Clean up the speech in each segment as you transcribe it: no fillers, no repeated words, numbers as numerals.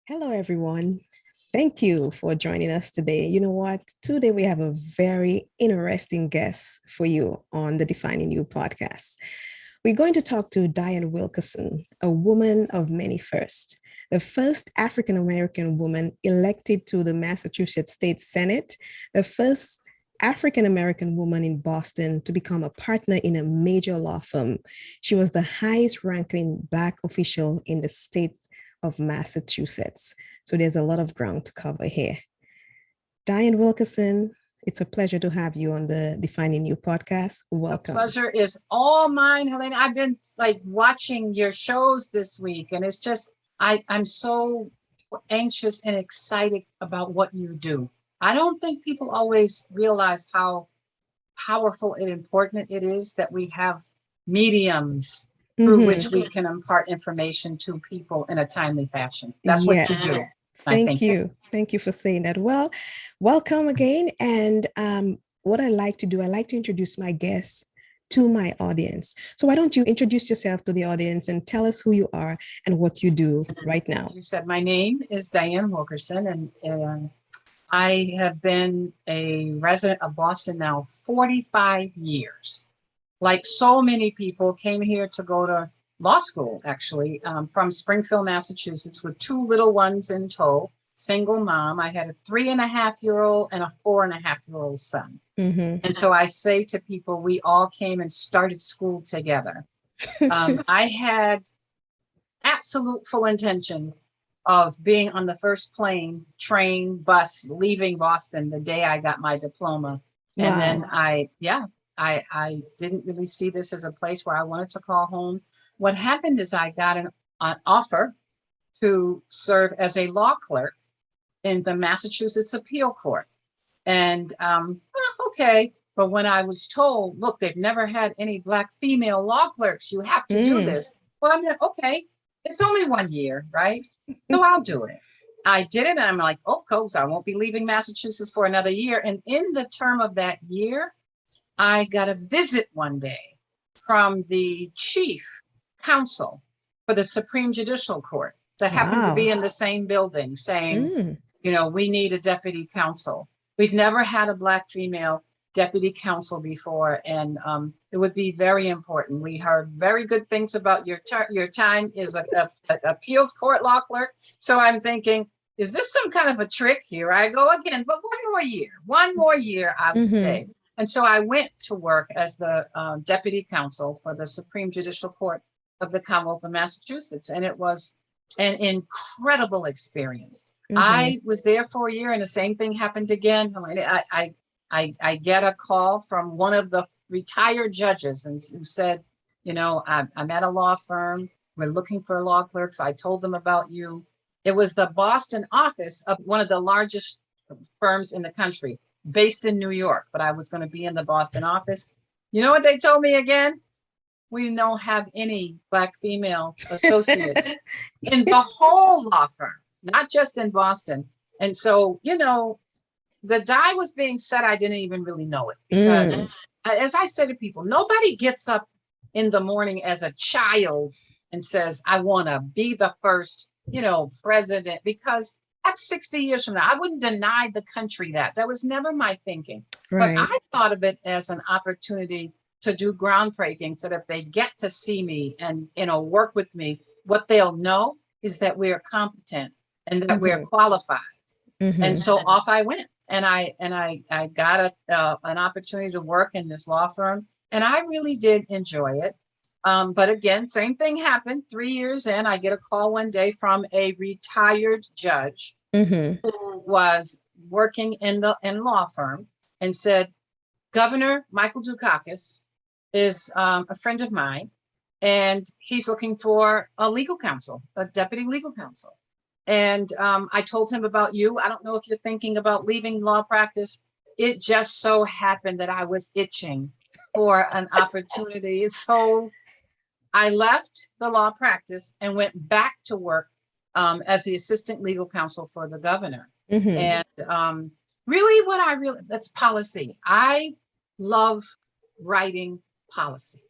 Hello, everyone. Thank you for joining us today. You know what? Today we have a very interesting guest for you on the Defining You podcast. We're going to talk to Dianne Wilkerson, a woman of many firsts, the first African American woman elected to the Massachusetts State Senate, the first African American woman in Boston to become a partner in a major law firm. She was the highest ranking Black official in the state of Massachusetts. So there's a lot of ground to cover here. Dianne Wilkerson, it's a pleasure to have you on the Defining You podcast. Welcome. The pleasure is all mine, Helena. I've been watching your shows this week, and it's just I'm so anxious and excited about what you do. I don't think people always realize how powerful and important it is that we have mediums through which we can impart information to people in a timely fashion. That's what you do. Thank you. Thank you for saying that. Well, welcome again. And what I like to do, I like to introduce my guests to my audience. So why don't you introduce yourself to the audience and tell us who you are and what you do right now? As you said, my name is Dianne Wilkerson, and I have been a resident of Boston now 45 years. Like so many people, came here to go to law school, actually, from Springfield, Massachusetts, with two little ones in tow, single mom. I had a 3.5-year-old and a 4.5-year-old son. And so I say to people, we all came and started school together. I had absolute full intention of being on the first plane, train, bus, leaving Boston the day I got my diploma. And then I didn't really see this as a place where I wanted to call home. What happened is I got an offer to serve as a law clerk in the Massachusetts Appeal Court. And okay. But when I was told, look, they've never had any Black female law clerks, you have to do this. Well, I'm like, okay, it's only 1 year, right? So I'll do it. I did it. And I'm like, oh, cool. So I won't be leaving Massachusetts for another year. And in the term of that year, I got a visit one day from the chief counsel for the Supreme Judicial Court that happened to be in the same building saying, we need a deputy counsel. We've never had a Black female deputy counsel before, and it would be very important. We heard very good things about your time as an appeals court law clerk. So I'm thinking, is this some kind of a trick? Here I go again, but one more year I would stay. And so I went to work as the deputy counsel for the Supreme Judicial Court of the Commonwealth of Massachusetts. And it was an incredible experience. I was there for a year and the same thing happened again. I get a call from one of the retired judges and who said, I'm at a law firm. We're looking for law clerks. I told them about you. It was the Boston office of one of the largest firms in the country, based in New York, but I was going to be in the Boston office. You know what they told me again? We don't have any Black female associates in the whole law firm, not just in Boston. And so, the die was being set. I didn't even really know it because as I said to people, nobody gets up in the morning as a child and says, I want to be the first, president, because that's 60 years from now. I wouldn't deny the country that. That was never my thinking. Right. But I thought of it as an opportunity to do groundbreaking so that if they get to see me and, work with me, what they'll know is that we're competent and that we're qualified. And so off I went. And I got an opportunity to work in this law firm. And I really did enjoy it. But again, same thing happened. 3 years in, I get a call one day from a retired judge who was working in law firm and said, Governor Michael Dukakis is a friend of mine, and he's looking for a legal counsel, a deputy legal counsel. And I told him about you. I don't know if you're thinking about leaving law practice. It just so happened that I was itching for an opportunity. So I left the law practice and went back to work as the assistant legal counsel for the governor. And really that's policy. I love writing policy.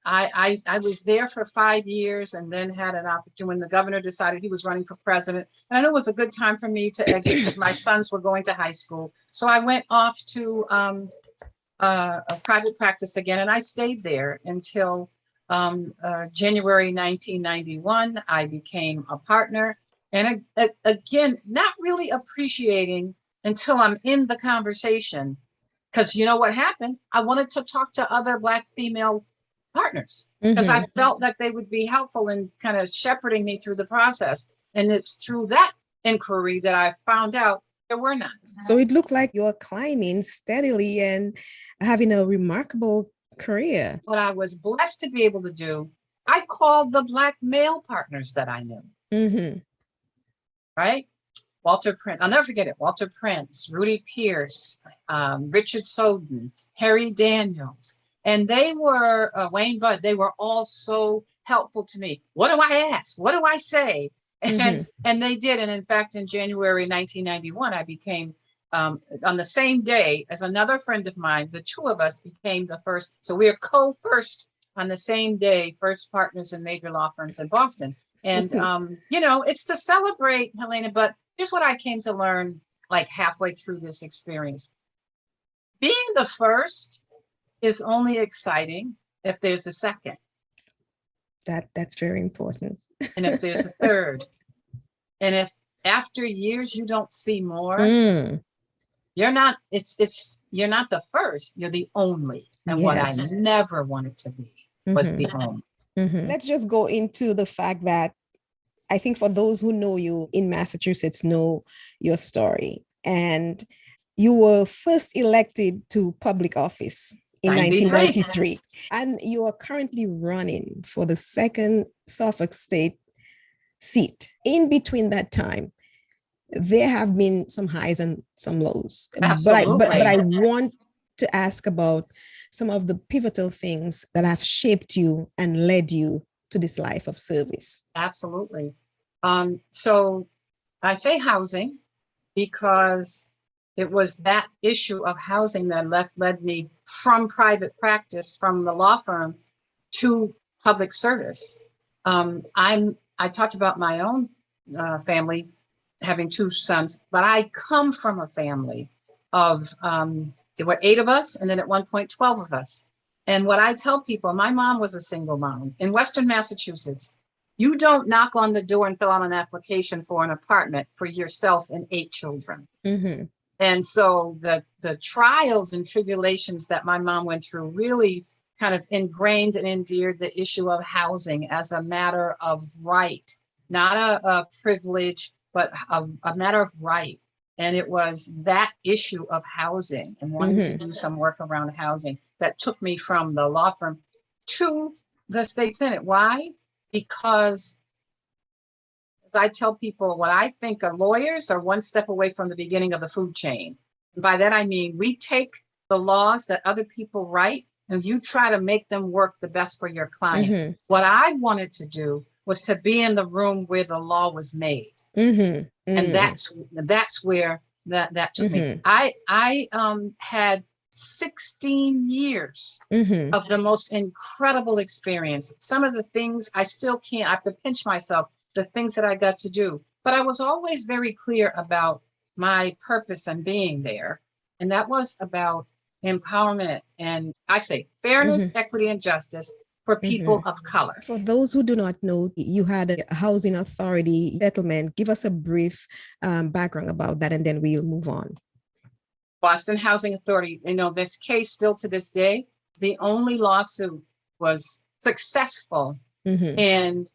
I was there for 5 years and then had an opportunity when the governor decided he was running for president. And I knew it was a good time for me to exit because my sons were going to high school. So I went off to a private practice again, and I stayed there until January 1991. I became a partner. And again, not really appreciating until I'm in the conversation. Because you know what happened? I wanted to talk to other Black female partners because I felt that they would be helpful in kind of shepherding me through the process. And it's through that inquiry that I found out there were none. So it looked like you're climbing steadily and having a remarkable career. What I was blessed to be able to do, I called the Black male partners that I knew. Right? Walter Prince, I'll never forget it. Walter Prince, Rudy Pierce, Richard Soden, Harry Daniels, and they were Wayne Budd. They were all so helpful to me. What do I ask? What do I say? And they did. And in fact, in January 1991, I became on the same day as another friend of mine. The two of us became the first. So we are co-first on the same day, first partners in major law firms in Boston. And it's to celebrate, Helena. But here's what I came to learn like halfway through this experience. Being the first is only exciting if there's a second. That's very important. And if there's a third. And if after years you don't see more, you're not the first, you're the only. And what I never wanted to be was the only. Let's just go into the fact that I think for those who know you in Massachusetts know your story. And you were first elected to public office in 1993. And you are currently running for the second Suffolk State seat. In between that time, there have been some highs and some lows. Absolutely. But I want to ask about some of the pivotal things that have shaped you and led you to this life of service. Absolutely. So I say housing because it was that issue of housing that led me from private practice, from the law firm, to public service. I talked about my own family, having two sons, but I come from a family of, there were 8 of us, and then at one point, 12 of us. And what I tell people, my mom was a single mom. In Western Massachusetts, you don't knock on the door and fill out an application for an apartment for yourself and 8 children. And so the trials and tribulations that my mom went through really kind of ingrained and endeared the issue of housing as a matter of right, not a privilege, but a matter of right. And it was that issue of housing and wanting to do some work around housing that took me from the law firm to the state senate. Why? Because as I tell people, what I think are lawyers are one step away from the beginning of the food chain. And by that, I mean, we take the laws that other people write and you try to make them work the best for your client. What I wanted to do was to be in the room where the law was made. And that's where that took me. I had 16 years of the most incredible experience. Some of the things I still can't, I have to pinch myself, the things that I got to do. But I was always very clear about my purpose and being there. And that was about empowerment and I say fairness, equity, and justice for people of color. For those who do not know, you had a housing authority settlement. Give us a brief background about that, and then we'll move on. Boston Housing Authority, this case still to this day, the only lawsuit was successful in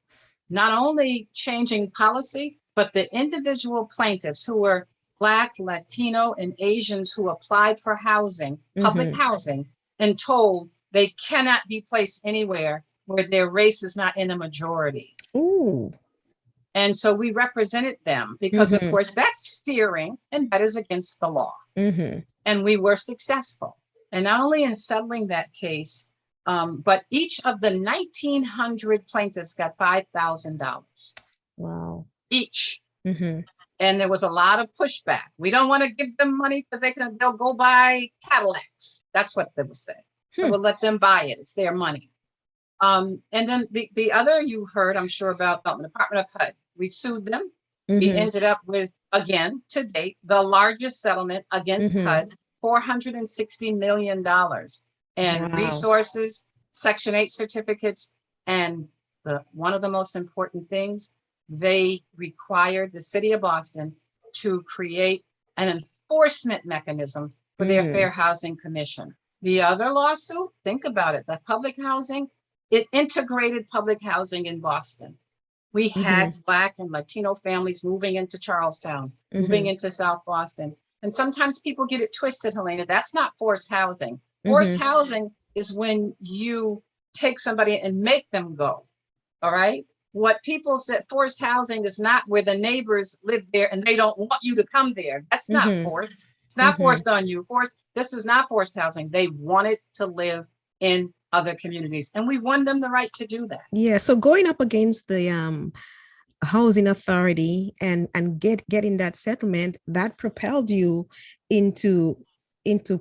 not only changing policy, but the individual plaintiffs who were Black, Latino, and Asians who applied for housing, public housing, and told they cannot be placed anywhere where their race is not in a majority. Ooh. And so we represented them because, of course, that's steering and that is against the law. And we were successful. And not only in settling that case, but each of the 1,900 plaintiffs got $5,000. Wow. Each. And there was a lot of pushback. We don't want to give them money because they'll go buy Cadillacs. That's what they would say. So we'll let them buy it. It's their money. And then the other you heard, I'm sure, about the Department of HUD. We sued them. We ended up with, again, to date, the largest settlement against HUD, $460 million. And resources, Section 8 certificates, and one of the most important things, they required the city of Boston to create an enforcement mechanism for their Fair Housing Commission. The other lawsuit, think about it, the public housing, it integrated public housing in Boston. We had Black and Latino families moving into Charlestown, moving into South Boston. And sometimes people get it twisted, Helena. That's not forced housing. Forced housing is when you take somebody and make them go. All right. What people said, forced housing is not where the neighbors live there and they don't want you to come there. That's not forced. It's not forced on you. This is not forced housing. They wanted to live in other communities, and we won them the right to do that. Yeah. So going up against the housing authority and getting that settlement, that propelled you into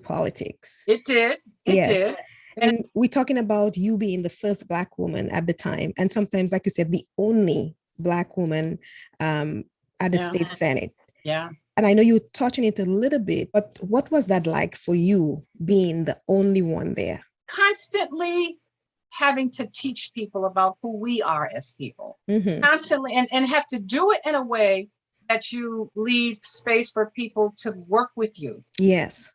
politics. It did. It did. And we're talking about you being the first Black woman at the time, and sometimes, like you said, the only Black woman at the state Senate. Yeah. And I know you touched on it a little bit, but what was that like for you being the only one there? Constantly having to teach people about who we are as people, constantly, and have to do it in a way that you leave space for people to work with you. Yes.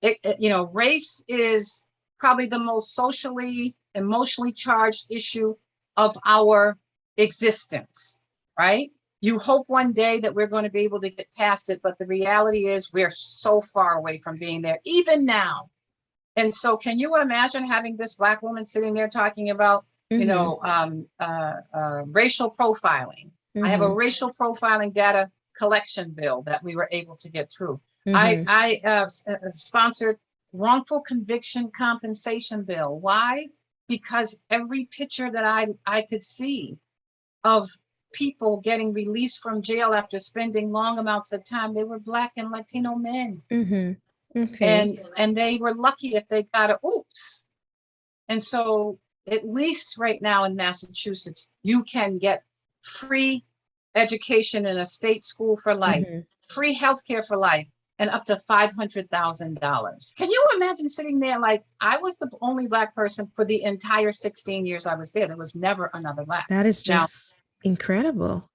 Race is probably the most socially, emotionally charged issue of our existence, right? You hope one day that we're going to be able to get past it, but the reality is we're so far away from being there, even now. And so can you imagine having this Black woman sitting there talking about, racial profiling? I have a racial profiling data collection bill that we were able to get through. I sponsored wrongful conviction compensation bill. Why? Because every picture that I could see of people getting released from jail after spending long amounts of time, they were Black and Latino men. Okay. And they were lucky if they got a oops. And so at least right now in Massachusetts, you can get free education in a state school for life, free healthcare for life, and up to $500,000. Can you imagine sitting there like I was the only Black person for the entire 16 years I was there? There was never another Black. That is just incredible.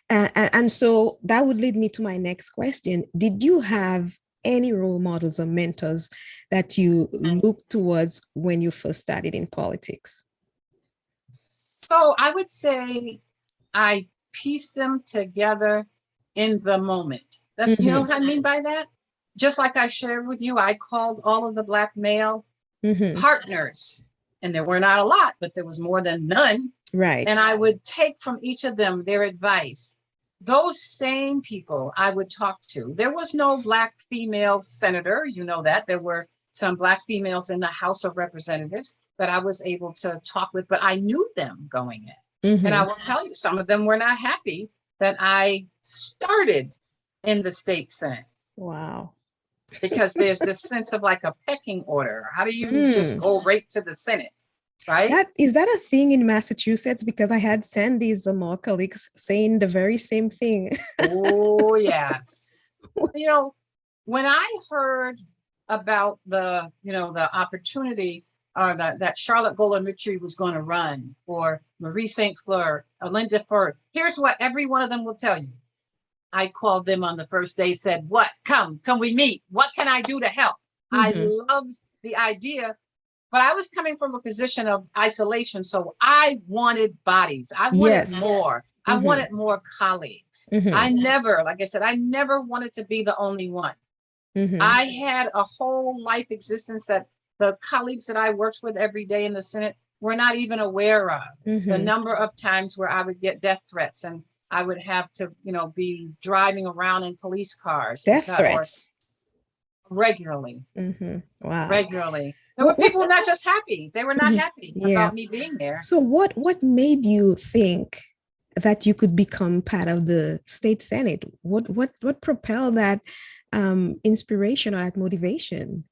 And so that would lead me to my next question. Did you have any role models or mentors that you looked towards when you first started in politics? So I would say I pieced them together in the moment. That's, you know what I mean by that? Just like I shared with you, I called all of the Black male partners, and there were not a lot, but there was more than none. Right. And I would take from each of them their advice. Those same people I would talk to. There was no Black female senator, you know that. There were some Black females in the House of Representatives that I was able to talk with, but I knew them going in. And I will tell you, some of them were not happy that I started in the state Senate. Wow. Because there's this sense of like a pecking order. How do you just go right to the Senate? Right? Is that a thing in Massachusetts? Because I had Sandy's more colleagues saying the very same thing. Oh, yes. When I heard about the opportunity that Charlotte Golan Ritchie was going to run, or Marie St. Fleur, Linda Ford, here's what every one of them will tell you. I called them on the first day, said, what? Can we meet? What can I do to help? I loved the idea. But I was coming from a position of isolation. So I wanted bodies. I wanted more. I wanted more colleagues. I never, like I said, I never wanted to be the only one. I had a whole life existence that the colleagues that I worked with every day in the Senate were not even aware of. The number of times where I would get death threats and I would have to, be driving around in police cars. Death threats? Regularly. Wow. Regularly. There were people not just happy. They were not happy about me being there. So what made you think that you could become part of the state Senate? What propelled that inspiration or that motivation?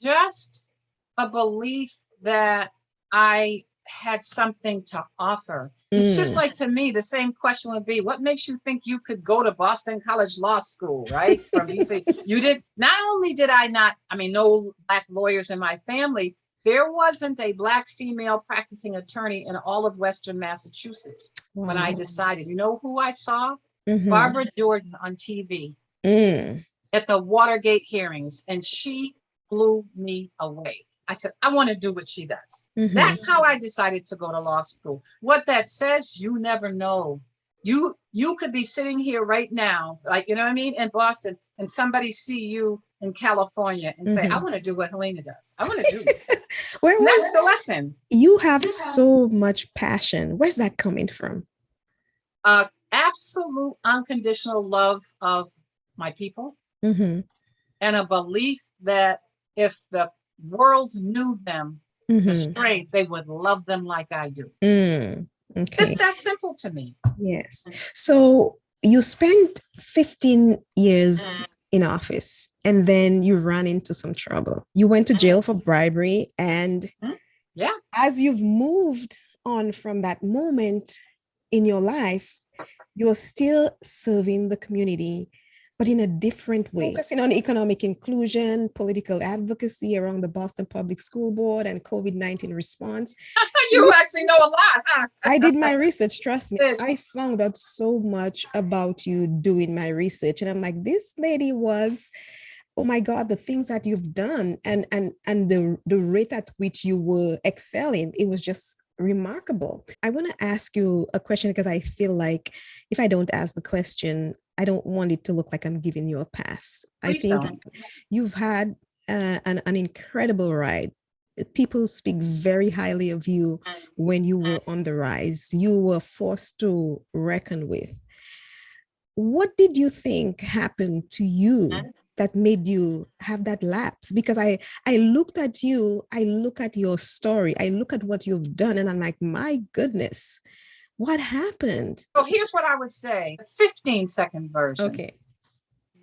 Just a belief that I had something to offer. It's just like, to me, the same question would be, what makes you think you could go to Boston College Law School, right? From BC. You did, not only did I not, I mean, no Black lawyers in my family, there wasn't a Black female practicing attorney in all of Western Massachusetts. Wow. When I decided, you know who I saw? Mm-hmm. Barbara Jordan on TV at the Watergate hearings, and she blew me away. I said, I want to do what she does. That's how I decided to go to law school. What that says, you never know. You could be sitting here right now, like, you know what I mean, in Boston, and somebody see you in California and say, I want to do what Helena does. I want to do it. That's the lesson. You have so much passion. Where's that coming from? Absolute unconditional love of my people, and a belief that if the world knew them, the strength, they would love them like I do. Okay. It's that simple to me. Yes. So you spent 15 years in office, and then you ran into some trouble. You went to jail for bribery, and as you've moved on from that moment in your life, you're still serving the community, but in a different way, focusing on economic inclusion, political advocacy around the Boston Public School Board, and COVID-19 response. You actually know a lot, huh? I did my research, trust me. I found out so much about you doing my research, and I'm like, this lady was, oh my God, the things that you've done, and the rate at which you were excelling, it was just remarkable. I want to ask you a question, because I feel like if I don't ask the question, I don't want it to look like I'm giving you a pass. Please I think don't. You've had an incredible ride. People speak very highly of you when you were on the rise. You were forced to reckon with. What did you think happened to you that made you have that lapse? Because I looked at you, I look at your story, I look at what you've done, and I'm like, my goodness, what happened? So here's what I would say, 15-second version. Okay.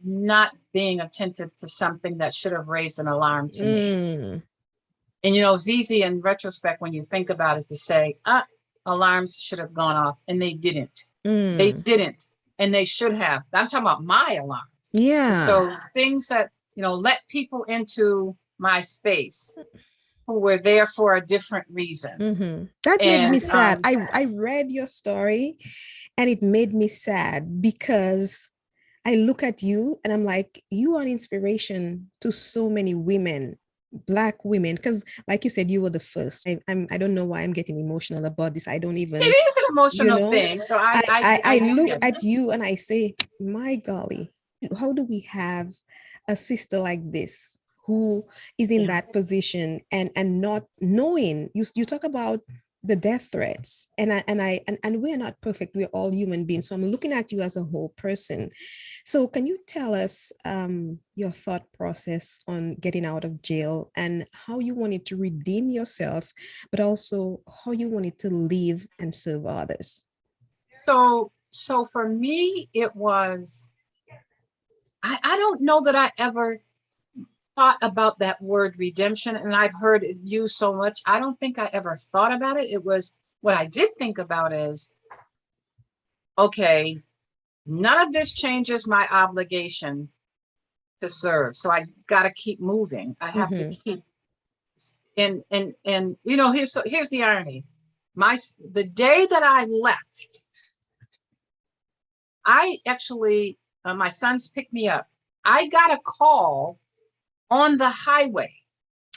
Not being attentive to something that should have raised an alarm to me. And, you know, it's easy in retrospect when you think about it to say, alarms should have gone off, and they didn't. They didn't, and they should have. I'm talking about my alarms. Yeah. So things that, you know, let people into my space who were there for a different reason. That made me sad. I read your story, and it made me sad, because I look at you and I'm like, you are an inspiration to so many women, Black women, because like you said, you were the first. I don't know why I'm getting emotional about this. I don't even. It is an emotional thing. So I look at you and I say, my golly, how do we have a sister like this who is in that position and not knowing? You talk about the death threats, and we're not perfect. We're all human beings. So I'm looking at you as a whole person. So can you tell us your thought process on getting out of jail, and how you wanted to redeem yourself, but also how you wanted to live and serve others? So for me, it was, I don't know that I ever thought about that word redemption, and I've heard it used so much. I don't think I ever thought about it. It was, what I did think about is, okay, none of this changes my obligation to serve. So I got to keep moving. I have to keep, and you know, here's the irony. The day that I left, I actually, my sons picked me up. I got a call on the highway.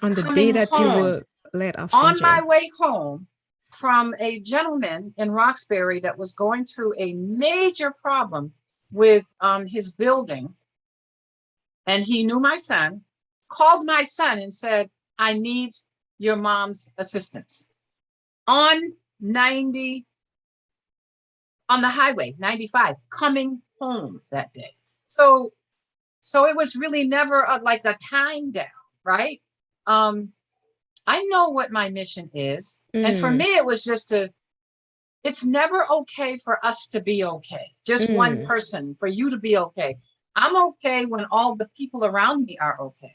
On the day that you were let off. On my way home, from a gentleman in Roxbury that was going through a major problem with his building. And he knew my son, called my son and said, I need your mom's assistance. On the highway, 95, coming home that day. So it was really never like a time down, right? I know what my mission is. And for me, it was just it's never okay for us to be okay. Just one person, for you to be okay. I'm okay when all the people around me are okay.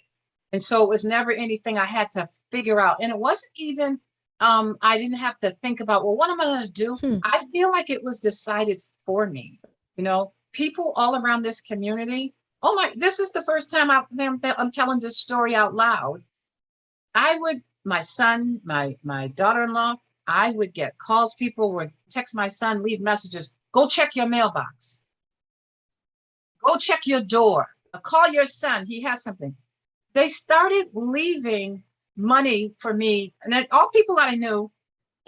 And so it was never anything I had to figure out. And it wasn't even I didn't have to think about, well, what am I going to do? I feel like it was decided for me. You know, people all around this community. Oh my, this is the first time I'm telling this story out loud. My son, my daughter-in-law, I would get calls. People would text my son, leave messages. Go check your mailbox. Go check your door. Call your son. He has something. They started leaving money for me, and then all people that I knew,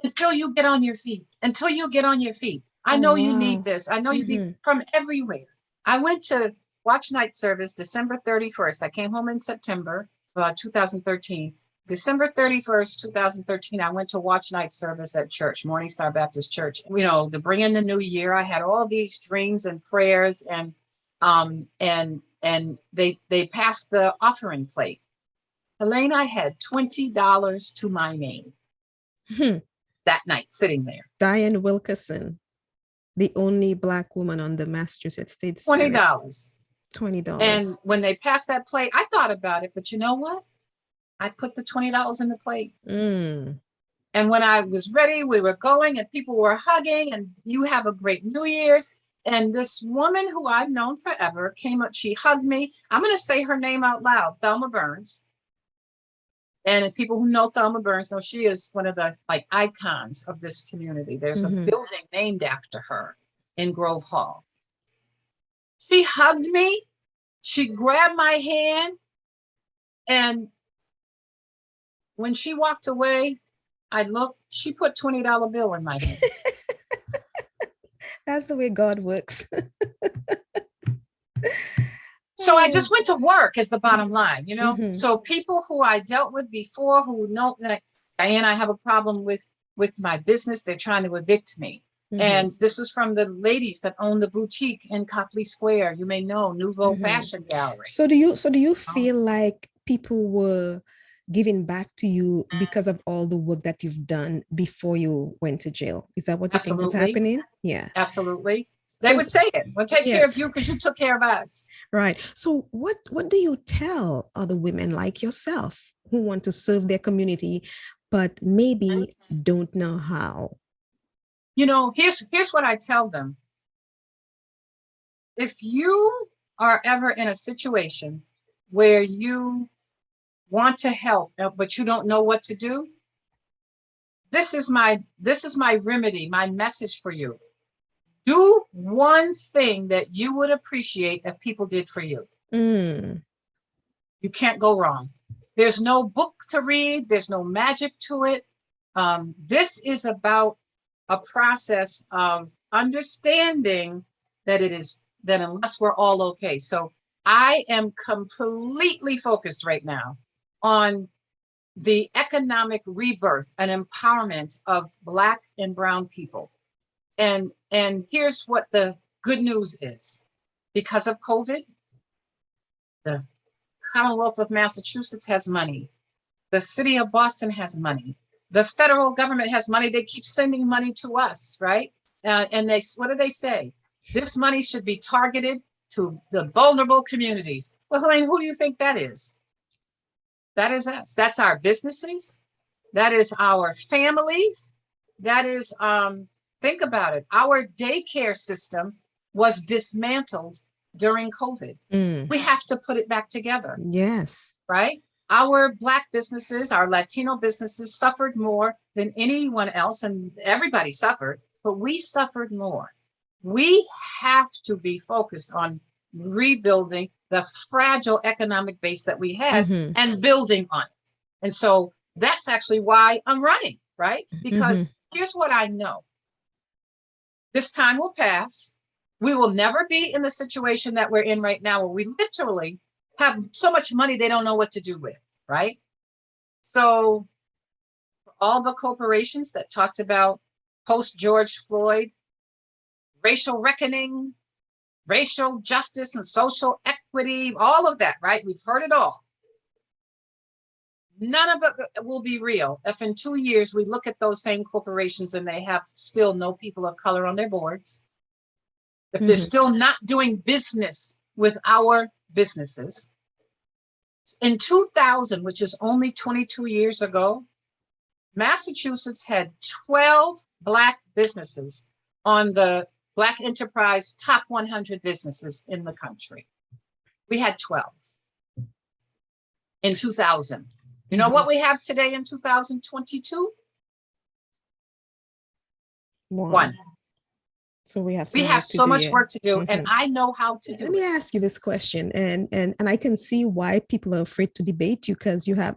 until you get on your feet. Until you get on your feet. I know you need this. I know you need from everywhere. I went to watch night service December 31st. I came home in September 2013. December 31st, 2013, I went to watch night service at church, Morning Star Baptist Church. You know, to bring in the new year, I had all these dreams and prayers, and they passed the offering plate. Helene, I had $20 to my name that night sitting there. Dianne Wilkerson, the only Black woman on the Massachusetts State Senate. $20. And when they passed that plate, I thought about it, but you know what? I put the $20 in the plate. And when I was ready, we were going and people were hugging and you have a great New Year's. And this woman who I've known forever came up, she hugged me. I'm going to say her name out loud, Thelma Burns. And people who know Thelma Burns know she is one of the like icons of this community. There's a building named after her in Grove Hall. She hugged me. She grabbed my hand. And when she walked away, I looked, she put $20 bill in my hand. That's the way God works. So I just went to work is the bottom line, you know? So people who I dealt with before who know, like, Dianne, I have a problem with my business. They're trying to evict me. And this is from the ladies that own the boutique in Copley Square. You may know, Nouveau Fashion Gallery. So do you feel like people were giving back to you because of all the work that you've done before you went to jail? Is that what you think was happening? Yeah. Absolutely. They would say it. We'll take care of you because you took care of us. Right. So what do you tell other women like yourself who want to serve their community, but maybe don't know how? You know, here's what I tell them. If you are ever in a situation where you want to help, but you don't know what to do, this is my remedy, my message for you. Do one thing that you would appreciate if people did for you. You can't go wrong. There's no book to read. There's no magic to it. This is about a process of understanding that unless we're all okay. So I am completely focused right now on the economic rebirth and empowerment of Black and brown people. And here's what the good news is. Because of COVID, the Commonwealth of Massachusetts has money. The city of Boston has money. The federal government has money. They keep sending money to us, right? And what do they say? This money should be targeted to the vulnerable communities. Well, Helene, who do you think that is? That is us. That's our businesses. That is our families. That is, think about it. Our daycare system was dismantled during COVID. We have to put it back together. Yes. Right? Our Black businesses, our Latino businesses suffered more than anyone else, and everybody suffered, but we suffered more. We have to be focused on rebuilding the fragile economic base that we had and building on it. And so that's actually why I'm running, right? Because here's what I know. This time will pass. We will never be in the situation that we're in right now where we literally have so much money they don't know what to do with, right? So all the corporations that talked about post-George Floyd, racial reckoning, racial justice and social equity, all of that, right? We've heard it all. None of it will be real if in 2 years we look at those same corporations and they have still no people of color on their boards. If they're still not doing business with our businesses. In 2000, which is only 22 years ago, Massachusetts had 12 Black businesses on the Black Enterprise top 100 businesses in the country. We had 12 in 2000. You know what we have today in 2022? One. So we have so much work to do, and I know how to do it. Let me ask you this question, and I can see why people are afraid to debate you, because you have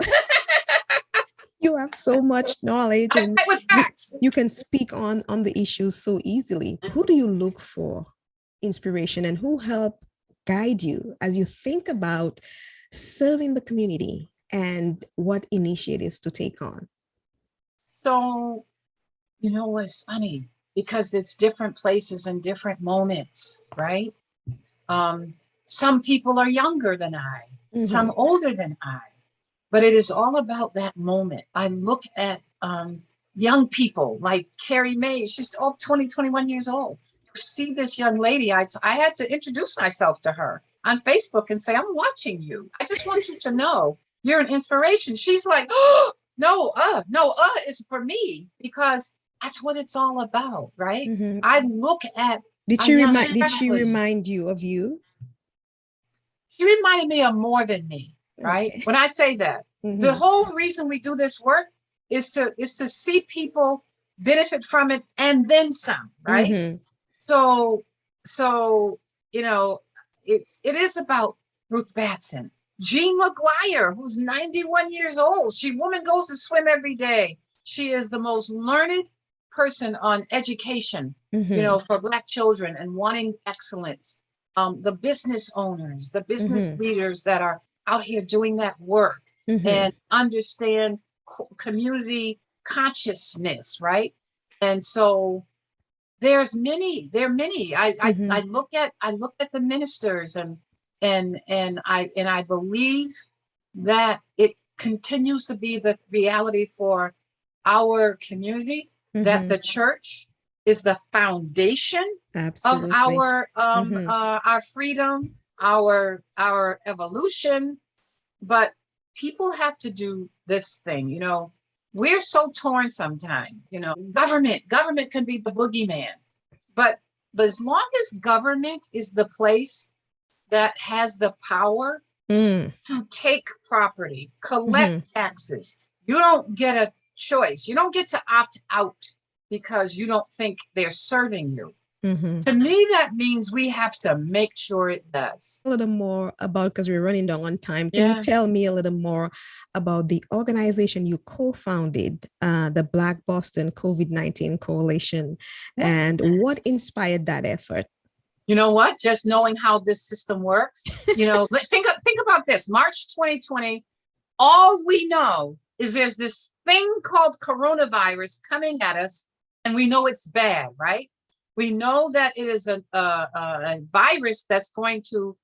you have so much knowledge, and you can speak on the issues so easily. Who do you look for inspiration, and who help guide you as you think about serving the community and what initiatives to take on? So, you know what's funny? Because it's different places and different moments, right? Some people are younger than I, some older than I, but it is all about that moment. I look at young people like Carrie Mae. She's 20, 21 years old. You see this young lady, I had to introduce myself to her on Facebook and say, I'm watching you. I just want you to know you're an inspiration. She's like, oh, no, it's for me, because that's what it's all about, right? I look at. Did she remind you of you? She reminded me of more than me, right? Okay. When I say that, the whole reason we do this work is to see people benefit from it and then some, right? So you know, it is about Ruth Batson, Jean McGuire, who's 91 years old. Woman goes to swim every day. She is the most learned person on education, you know, for Black children and wanting excellence. The business owners, the business leaders that are out here doing that work and understand community consciousness, right? And so there are many. I look at the ministers and I believe that it continues to be the reality for our community, that the church is the foundation of our freedom, our evolution. But people have to do this thing, you know. We're so torn sometimes, you know. Government can be the boogeyman, but as long as government is the place that has the power to take property, collect taxes, you don't get a choice. You don't get to opt out because you don't think they're serving you. To me, that means we have to make sure it does. A little more about, because we're running down on time. Can you tell me a little more about the organization you co-founded, the Black Boston COVID-19 Coalition, and what inspired that effort? You know what? Just knowing how this system works. You know, think about this. March 2020. All we know is there's this thing called coronavirus coming at us, and we know it's bad, right? We know that it is a virus that's going to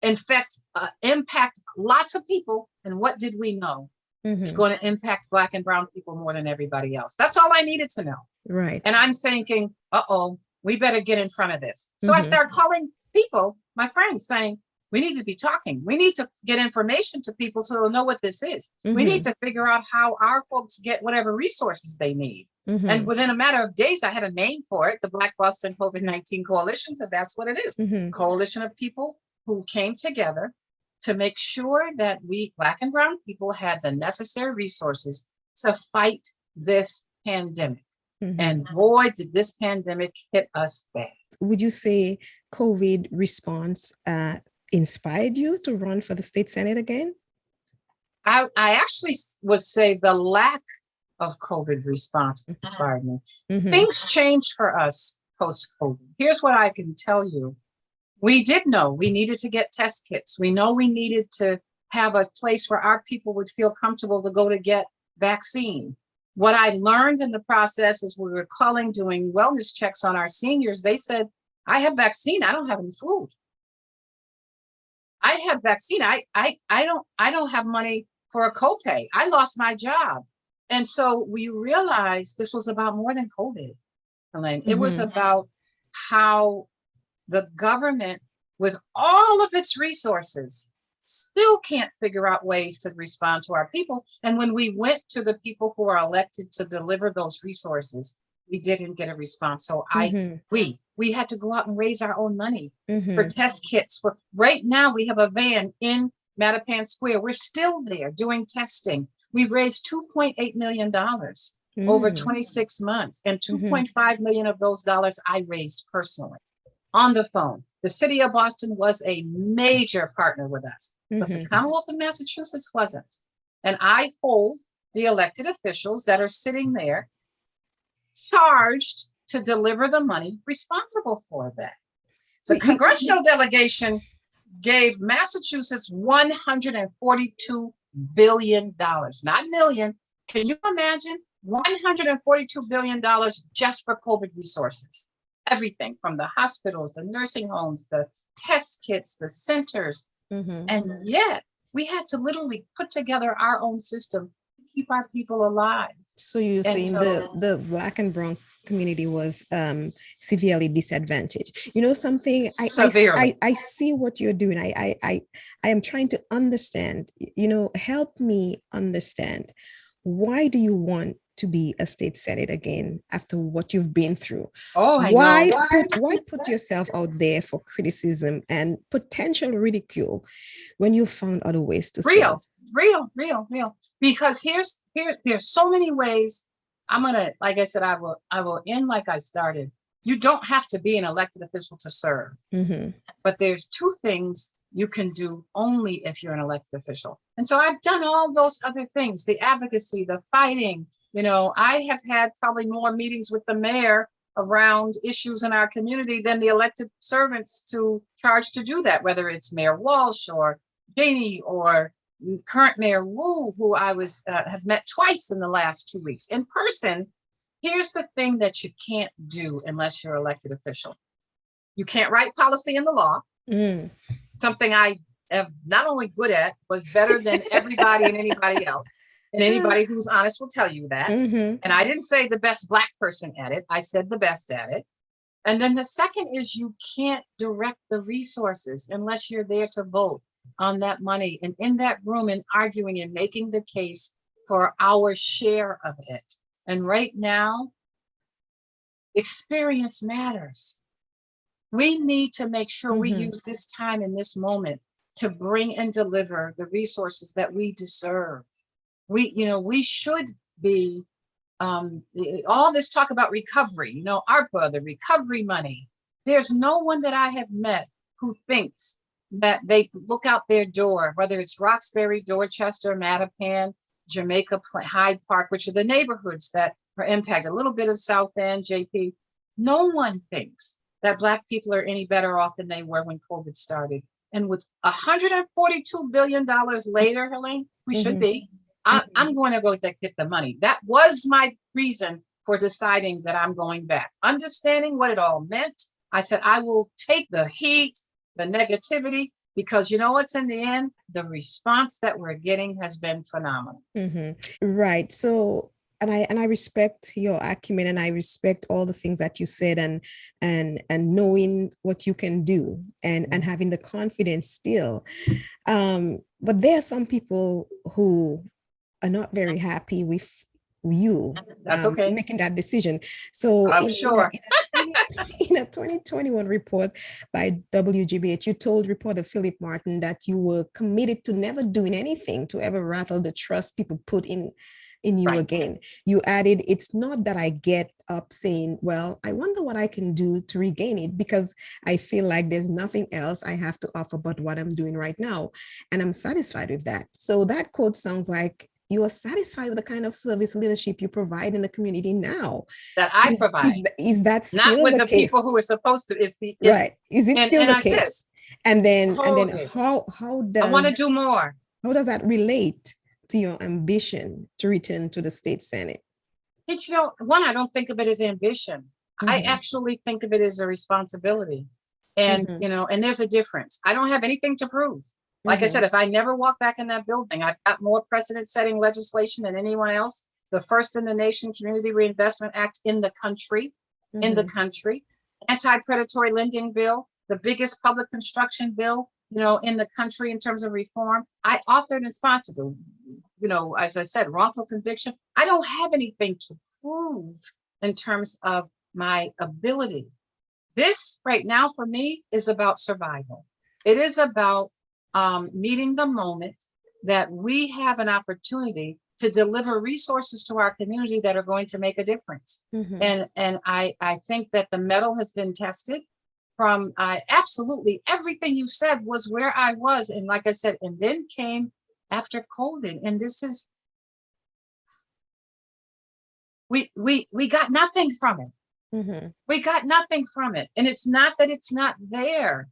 impact lots of people. And what did we know? It's going to impact Black and brown people more than everybody else. That's all I needed to know. Right. And I'm thinking, we better get in front of this. So I start calling people, my friends, saying, we need to be talking. We need to get information to people so they'll know what this is. We need to figure out how our folks get whatever resources they need. And within a matter of days, I had a name for it, the Black Boston COVID-19 Coalition, because that's what it is. Coalition of people who came together to make sure that we, Black and brown people, had the necessary resources to fight this pandemic. And boy, did this pandemic hit us bad. Would you say COVID response inspired you to run for the state Senate again? I actually would say the lack of COVID response inspired me. Things changed for us post-COVID. Here's what I can tell you. We did know we needed to get test kits. We know we needed to have a place where our people would feel comfortable to go to get vaccine. What I learned in the process is we were doing wellness checks on our seniors. They said, I have vaccine. I don't have any food. I have vaccine. I don't have money for a copay. I lost my job. And so we realized this was about more than COVID, Elaine. It was about how the government, with all of its resources, still can't figure out ways to respond to our people. And when we went to the people who are elected to deliver those resources, we didn't get a response. So we had to go out and raise our own money for test kits. For right now, we have a van in Mattapan Square. We're still there doing testing. We raised $2.8 million over 26 months, and 2.5 million of those dollars I raised personally on the phone. The city of Boston was a major partner with us, but the Commonwealth of Massachusetts wasn't. And I hold the elected officials that are sitting there charged to deliver the money responsible for that. The congressional delegation gave Massachusetts $142 billion, not million. Can you imagine? $142 billion just for COVID resources. Everything from the hospitals, the nursing homes, the test kits, the centers. And yet we had to literally put together our own system to keep our people alive. So you're saying the Black and brown community was severely disadvantaged. You know something, I see what you're doing. I am trying to understand, help me understand. Why do you want to be a state senate again after what you've been through? Why put yourself out there for criticism and potential ridicule when you found other ways to real. Because there's so many ways. I'm gonna, like I said, I will end like I started. You don't have to be an elected official to serve, but there's two things you can do only if you're an elected official. And so I've done all those other things, the advocacy, the fighting. I have had probably more meetings with the mayor around issues in our community than the elected servants to charge to do that, whether it's Mayor Walsh or Janey or current Mayor Wu, who I have met twice in the last 2 weeks in person. Here's the thing that you can't do unless you're an elected official. You can't write policy in the law. Something I am not only good at, was better than everybody and anybody else. And anybody who's honest will tell you that. And I didn't say the best Black person at it. I said the best at it. And then the second is you can't direct the resources unless you're there to vote on that money and in that room and arguing and making the case for our share of it. And right now, experience matters. We need to make sure we use this time in this moment to bring and deliver the resources that we deserve. We should be, all this talk about recovery, ARPA, the recovery money. There's no one that I have met who thinks that they look out their door, whether it's Roxbury, Dorchester, Mattapan, Jamaica, Hyde Park, which are the neighborhoods that are impacted, a little bit of South End, JP. No one thinks that Black people are any better off than they were when COVID started. And with $142 billion later, Helene, we should be. I'm going to go get the money. That was my reason for deciding that I'm going back. Understanding what it all meant, I said, I will take the heat, the negativity, because what's in the end, the response that we're getting has been phenomenal. Right. So, and I respect your acumen, and I respect all the things that you said, and knowing what you can do, and having the confidence still. But there are some people who are not very happy with you making that decision. So I'm sure. In a 2021 report by WGBH, you told reporter Philip Martin that you were committed to never doing anything to ever rattle the trust people put in you again. You added, it's not that I get up saying, well, I wonder what I can do to regain it, because I feel like there's nothing else I have to offer but what I'm doing right now. And I'm satisfied with that. So that quote sounds like you are satisfied with the kind of service leadership you provide in the community now. That I provide. Is that still not with the case? People who are supposed to? Is it still the case? And then how does I want to do more? How does that relate to your ambition to return to the state Senate? One, I don't think of it as ambition. I actually think of it as a responsibility. And, and there's a difference. I don't have anything to prove. Like I said, if I never walk back in that building, I've got more precedent-setting legislation than anyone else. The first in the nation Community Reinvestment Act in the country, anti-predatory lending bill, the biggest public construction bill, in the country in terms of reform. I authored and sponsored the, as I said, wrongful conviction. I don't have anything to prove in terms of my ability. This right now for me is about survival. It is about meeting the moment that we have an opportunity to deliver resources to our community that are going to make a difference. And I think that the mettle has been tested from absolutely everything you said was where I was. And like I said, and then came after COVID. And this is, we got nothing from it. We got nothing from it. And it's not that it's not there.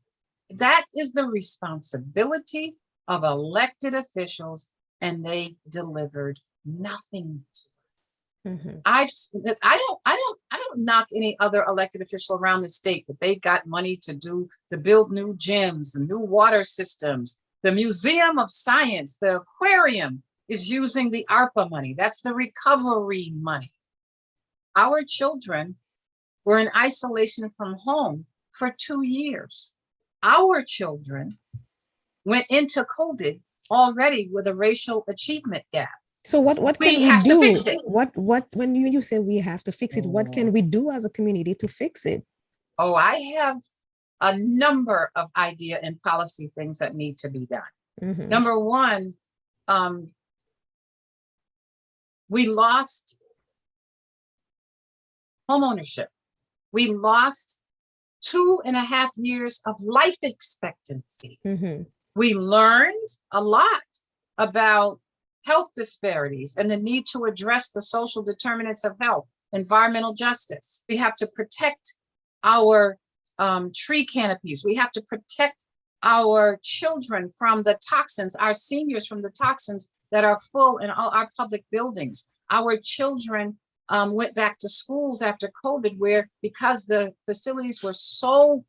That is the responsibility of elected officials, and they delivered nothing to us. I don't knock any other elected official around the state, but they got money to build new gyms, the new water systems, the Museum of Science, the aquarium is using the ARPA money. That's the recovery money. Our children were in isolation from home for 2 years. Our children went into COVID already with a racial achievement gap. So what can we have do? To fix it. What when you say we have to fix it, what can we do as a community to fix it? Oh, I have a number of idea and policy things that need to be done. Number one, we lost homeownership. We lost 2.5 years of life expectancy. We learned a lot about health disparities and the need to address the social determinants of health, environmental justice. We have to protect our tree canopies. We have to protect our children from the toxins, our seniors from the toxins that are full in all our public buildings. Our children went back to schools after COVID, where because the facilities were so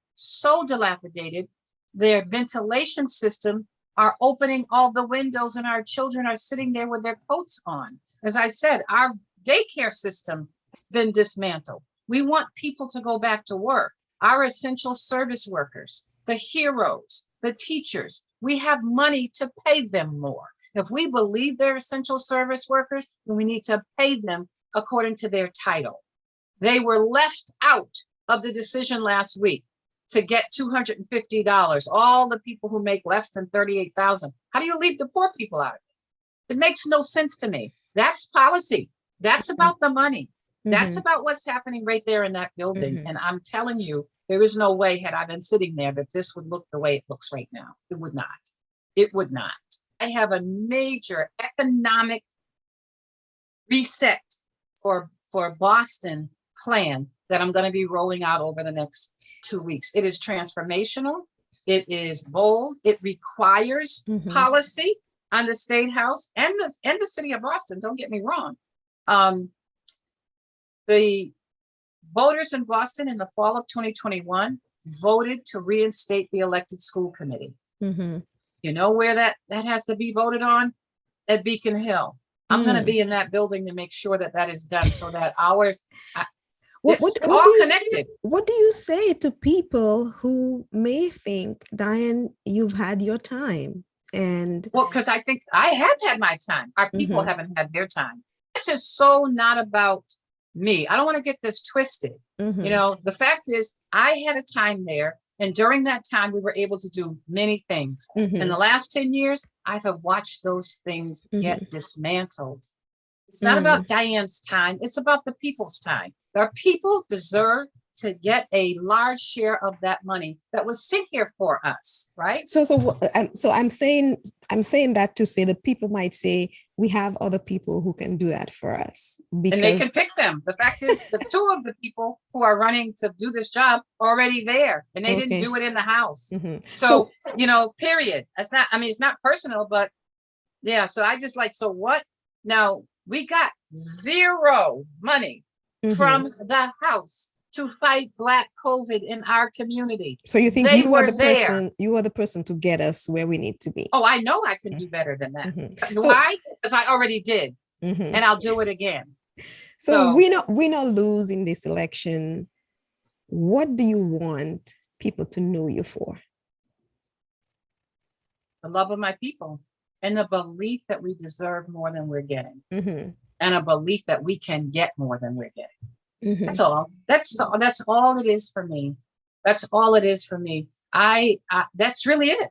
dilapidated, their ventilation system are opening all the windows and our children are sitting there with their coats on. As I said, our daycare system has been dismantled. We want people to go back to work. Our essential service workers, the heroes, the teachers, we have money to pay them more. If we believe they're essential service workers, then we need to pay them according to their title. They were left out of the decision last week to get $250. All the people who make less than $38,000. How do you leave the poor people out of it? It makes no sense to me. That's policy. That's about the money. That's about what's happening right there in that building. And I'm telling you, there is no way, had I been sitting there, that this would look the way it looks right now. It would not. It would not. I have a major economic reset for Boston plan that I'm going to be rolling out over the next 2 weeks. It is transformational. It is bold. It requires policy on the State House and the city of Boston. Don't get me wrong. The voters in Boston in the fall of 2021 voted to reinstate the elected school committee. You know where that has to be voted on? At Beacon Hill. I'm going to be in that building to make sure that is done, so that ours, it's all connected. What do you say to people who may think, Dianne, you've had your time? And well, because I think I have had my time. Our people haven't had their time. This is so not about me. I don't want to get this twisted. The fact is, I had a time there, and during that time, we were able to do many things. In the last 10 years, I have watched those things get dismantled. It's not about Dianne's time. It's about the people's time. Our people deserve to get a large share of that money that was sent here for us, right? So I'm saying that to say that people might say we have other people who can do that for us, because and they can pick them. The fact is, the two of the people who are running to do this job are already there, and they didn't do it in the House. So period. It's not. I mean, it's not personal, but yeah. So I just so what? Now we got zero money from the House to fight Black COVID in our community. So you think you are the person to get us where we need to be? Oh, I know I can do better than that. Why? Because I already did, and I'll do it again. So we not lose in this election. What do you want people to know you for? the love of my people, and the belief that we deserve more than we're getting, Mm-hmm. and a belief that we can get more than we're getting. Mm-hmm. That's all. That's all it is for me. That's all it is for me. I that's really it.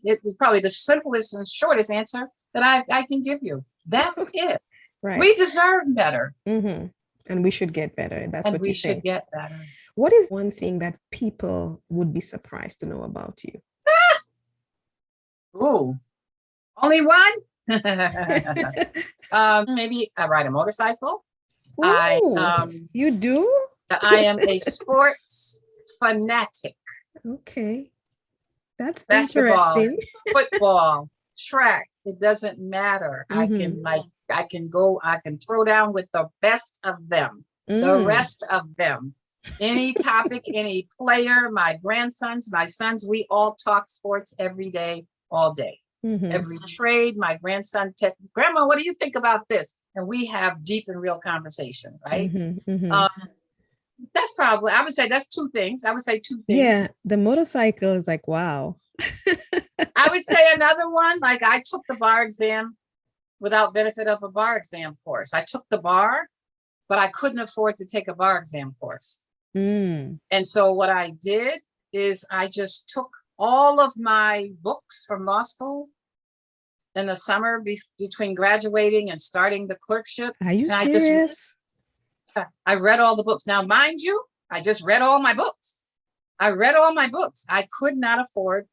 It was probably the simplest and shortest answer that I can give you. That's it. Right. We deserve better. Mm-hmm. And we should get better. That's And what we you should say. get better. What is one thing that people would be surprised to know about you? Ooh, only one? Maybe I ride a motorcycle. Ooh, you do? I am a sports fanatic. Okay. That's Basketball, interesting. football, track, it doesn't matter. Mm-hmm. I can throw down with the best of them, the rest of them. Any topic, any player, my sons, we all talk sports every day, all day. Mm-hmm. Every trade, my grandson, Grandma, what do you think about this? And we have deep and real conversation, right? Mm-hmm. Mm-hmm. That's probably, I would say that's two things. I would say two things. Yeah, the motorcycle is like, wow. I would say another one, like I took the bar exam without benefit of a bar exam course. I took the bar, but I couldn't afford to take a bar exam course. Mm. And so what I did is I just took all of my books from law school in the summer between graduating and starting the clerkship. Are you And serious? I read all the books. Now, mind you, I just read all my books. I read all my books. I could not afford.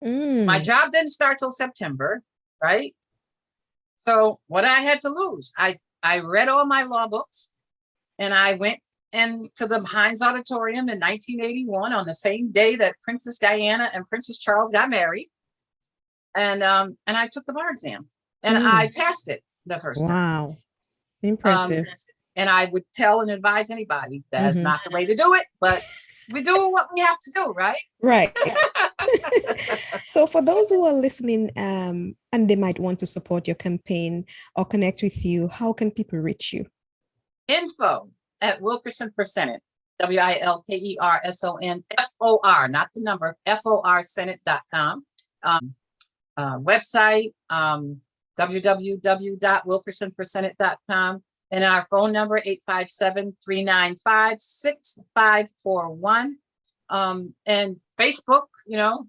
My job didn't start till September, right? So what I had to lose, I read all my law books, and I went to the Heinz Auditorium in 1981 on the same day that Princess Diana and Princess Charles got married. And I took the bar exam, and I passed it the first time. Wow. Impressive. And I would tell and advise anybody that is not the way to do it, but we do what we have to do, right? Right. So for those who are listening and they might want to support your campaign or connect with you, how can people reach you? Info at Wilkerson Percentage, WILKERSON FOR, not the number, FORSenate.com. Website, www.wilkersonpercentage.com. And our phone number, 857-395-6541. And Facebook,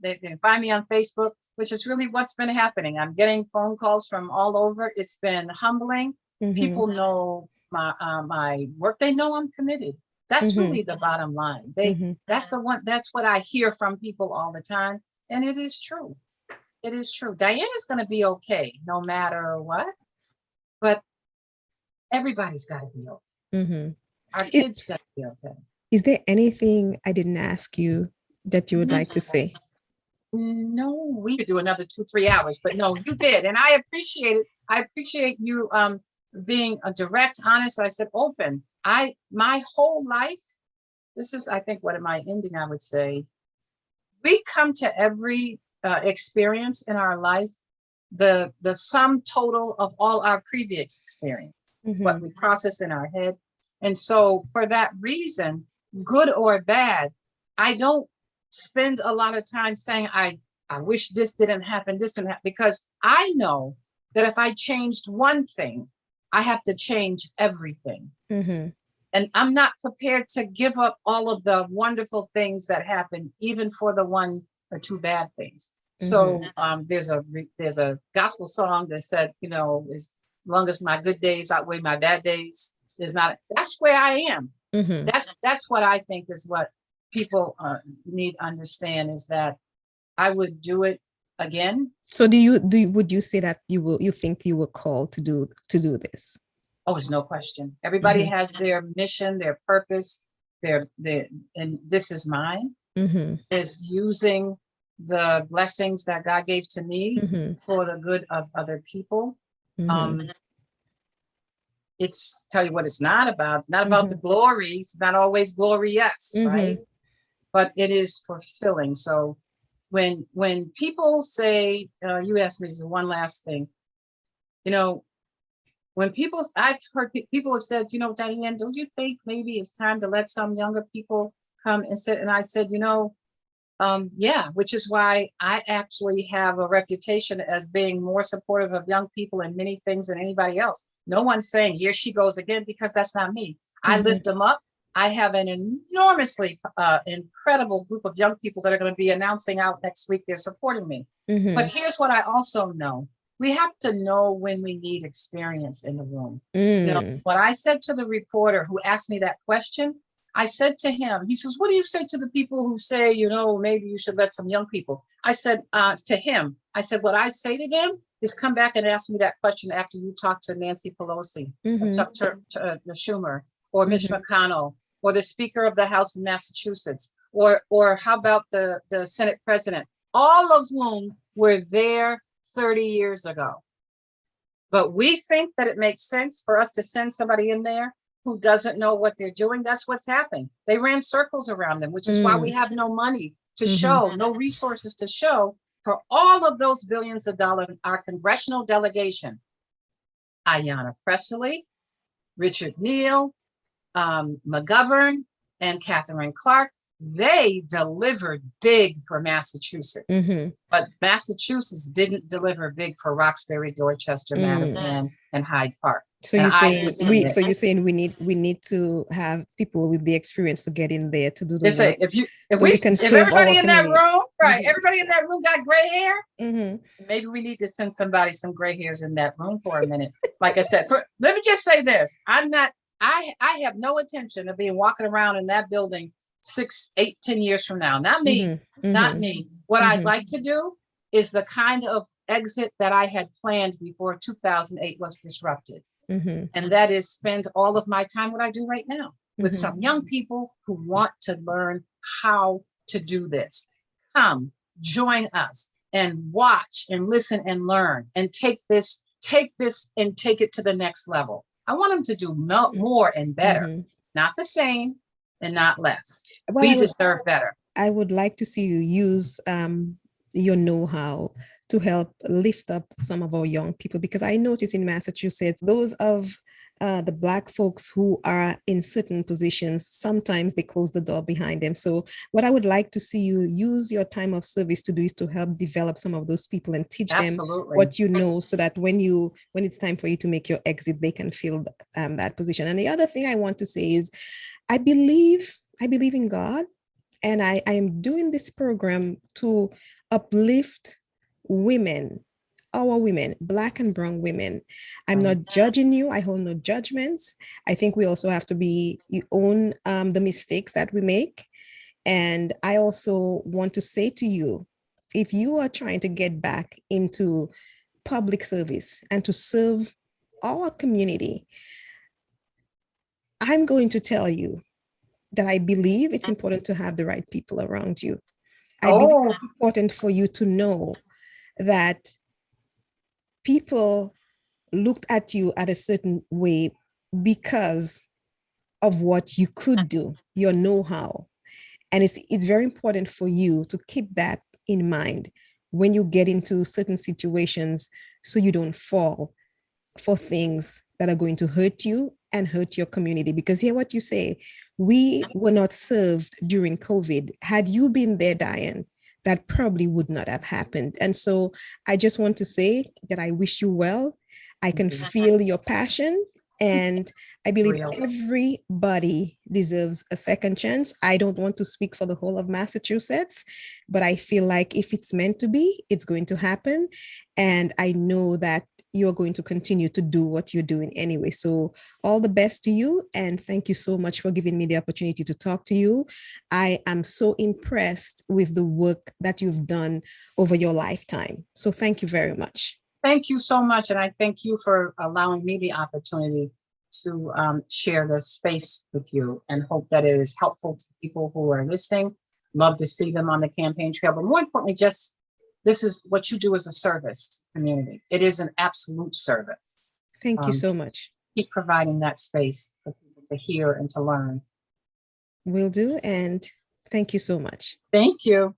they can find me on Facebook, which is really what's been happening. I'm getting phone calls from all over. It's been humbling. People know my work. They know I'm committed. That's really the bottom line. That's what I hear from people all the time. And it is true. It is true. Diane is going to be okay no matter what. But everybody's got to be okay. Our kids got to be okay. Is there anything I didn't ask you that you would like to say? No, we could do another 2-3 hours, but no, you did. And I appreciate it. I appreciate you being a direct, honest, I said open. My whole life, this is, I think, what am I ending, I would say. We come to every experience in our life, the sum total of all our previous experience, what we process in our head. And so for that reason, good or bad, I don't spend a lot of time saying, I wish this didn't happen, because I know that if I changed one thing, I have to change everything. And I'm not prepared to give up all of the wonderful things that happen, even for the one or two bad things. So there's a gospel song that said, as long as my good days outweigh my bad days, that's where I am. That's what I think is what people need to understand, is that I would do it again. So would you say that you think you were called to do this? Oh, there's no question. Everybody has their mission, their purpose, and this is mine, is using the blessings that God gave to me for the good of other people. It's, tell you what it's not about. It's not about the glories. It's not always glorious, right? But it is fulfilling. So when people say, you asked me this one last thing, when I've heard people have said, Diane, don't you think maybe it's time to let some younger people come and sit? And I said, Yeah, which is why I actually have a reputation as being more supportive of young people in many things than anybody else. No one's saying, here she goes again, because that's not me. I lift them up. I have an enormously incredible group of young people that are going to be announcing out next week. They're supporting me. But here's what I also know. We have to know when we need experience in the room. You know, what I said to the reporter who asked me that question, I said to him, he says, what do you say to the people who say, you know, maybe you should let some young people? I said to him, I said, what I say to them is come back and ask me that question after you talk to Nancy Pelosi, or talk to Schumer, or Mitch McConnell, or the Speaker of the House in Massachusetts, or how about the Senate President, all of whom were there 30 years ago. But we think that it makes sense for us to send somebody in there who doesn't know what they're doing. That's what's happened. They ran circles around them, which is why we have no money to show, no resources to show for all of those billions of dollars. Our congressional delegation, Ayanna Pressley, Richard Neal, McGovern, and Catherine Clark, they delivered big for Massachusetts, but Massachusetts didn't deliver big for Roxbury, Dorchester, Mattapan, and Hyde Park. So you're saying we need to have people with the experience to get in there to do the work. If everybody in that room, right, everybody in that room got gray hair, maybe we need to send somebody some gray hairs in that room for a minute. Like I said, let me just say this: I have no intention of being walking around in that building 6, 8, 10 years from now. Not me, not me. What I'd like to do is the kind of exit that I had planned before 2008 was disrupted. And that is spend all of my time, what I do right now, with some young people who want to learn how to do this. Come, join us and watch and listen and learn and take this and take it to the next level. I want them to do more and better, not the same and not less. Well, we deserve better. I would like to see you use your know-how to help lift up some of our young people, because I notice in Massachusetts, those of the Black folks who are in certain positions, sometimes they close the door behind them. So what I would like to see you use your time of service to do is to help develop some of those people and teach them what you know, so that when it's time for you to make your exit, they can fill that position. And the other thing I want to say is, I believe in God, and I am doing this program to uplift women, our women, Black and brown women. I'm not judging you. I hold no judgments. I think we also have to own the mistakes that we make. And I also want to say to you, if you are trying to get back into public service and to serve our community, I'm going to tell you that I believe it's important to have the right people around you. I believe it's important for you to know that people looked at you at a certain way because of what you could do, your know-how. And it's very important for you to keep that in mind when you get into certain situations, so you don't fall for things that are going to hurt you and hurt your community. Because hear what you say, we were not served during COVID. Had you been there, Dianne, that probably would not have happened. And so I just want to say that I wish you well. I can feel your passion, and I believe everybody deserves a second chance. I don't want to speak for the whole of Massachusetts, but I feel like if it's meant to be, it's going to happen. And I know that you're going to continue to do what you're doing anyway. So all the best to you. And thank you so much for giving me the opportunity to talk to you. I am so impressed with the work that you've done over your lifetime. So thank you very much. Thank you so much. And I thank you for allowing me the opportunity to share this space with you, and hope that it is helpful to people who are listening. Love to see them on the campaign trail, but more importantly, this is what you do as a service community. It is an absolute service. Thank you so much. Keep providing that space for people to hear and to learn. Will do. And thank you so much. Thank you.